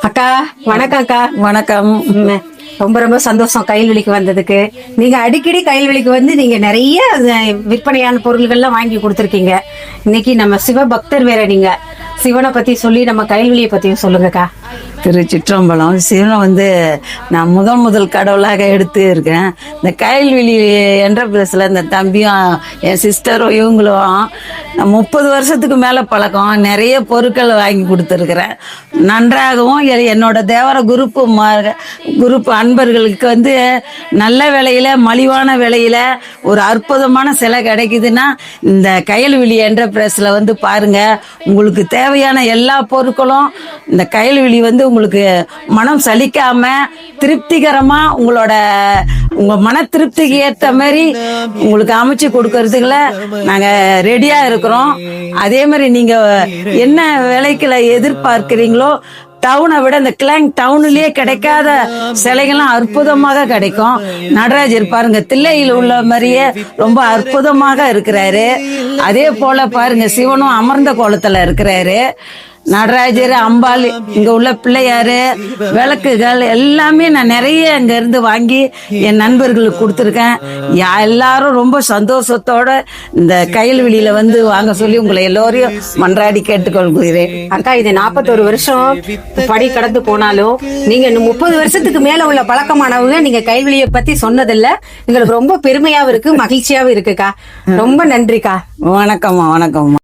அக்கா வணக்கம் அக்கா. வணக்கம். ரொம்ப ரொம்ப சந்தோஷம் கைல்வெளிக்கு வந்ததுக்கு. நீங்க அடிக்கடி கைல்வெளிக்கு வந்து நீங்க நிறைய விற்பனையான பொருள்கள்லாம் வாங்கி கொடுத்துருக்கீங்க. இன்னைக்கு நம்ம சிவ பக்தர் வேற, நீங்க சிவனை பத்தி சொல்லி நம்ம கைல்வெளியை பத்தியும் சொல்லுங்கக்கா. திருச்சிற்றம்பலம். சிவனை நான் முதல் கடவுளாக எடுத்து இருக்கேன். இந்த கைல்வெளி என்டர்பிரைஸில் இந்த தம்பியும் என் சிஸ்டரும் இவங்களும் 30 வருஷத்துக்கு மேலே பழக்கம். நிறைய பொருட்கள் வாங்கி கொடுத்துருக்குறேன். நன்றாகவும் என்னோட தேவர குரூப் அன்பர்களுக்கு நல்ல விலையில மலிவான விலையில ஒரு அற்புதமான சிலை கிடைக்குதுன்னா இந்த கைல்வெளி என்டர்பிரைஸில் பாருங்க. உங்களுக்கு தேவையான எல்லா பொருட்களும் இந்த கைல்வெளி உங்களுக்கு மனம் சலிக்காம திருப்திகரமா உங்க மன திருப்திக்கு ஏற்ற மாதிரி உங்களுக்கு அமைச்சு கொடுக்கறதுக்குள்ள நாங்க ரெடியா இருக்கிறோம். அதே மாதிரி நீங்க என்ன விலைக்குல எதிர்பார்க்கிறீங்களோ டவுனை விட இந்த கிளாங் டவுன்லயே கிடைக்காத சிலைகள்லாம் அற்புதமாக கிடைக்கும். நடராஜர் பாருங்க, தில்லையில் உள்ள மாதிரியே ரொம்ப அற்புதமாக இருக்கிறாரு. அதே போல பாருங்க, சிவனும் அமர்ந்த கோலத்துல இருக்கிறாரு. நடராஜர், அம்பாள், இங்க உள்ள பிள்ளையாரு, விளக்குகள் எல்லாமே நான் நிறைய அங்க இருந்து வாங்கி என் நண்பர்களுக்கு கொடுத்துருக்கேன். எல்லாரும் ரொம்ப சந்தோஷத்தோட இந்த கைல்வெளியில வாங்க சொல்லி உங்களை எல்லோரையும் மன்றாடி கேட்டுக்கொள்கிறேன். அக்கா, இது 41 வருஷம் படி கடந்து போனாலும் நீங்க 30 வருஷத்துக்கு மேல உள்ள பழக்கமானவங்க நீங்க கைல்வெளியை பத்தி சொன்னதில்ல. எங்களுக்கு ரொம்ப பெருமையாவும் இருக்கு, மகிழ்ச்சியாவும் இருக்குக்கா. ரொம்ப நன்றிக்கா. வணக்கம்மா. வணக்கம்மா.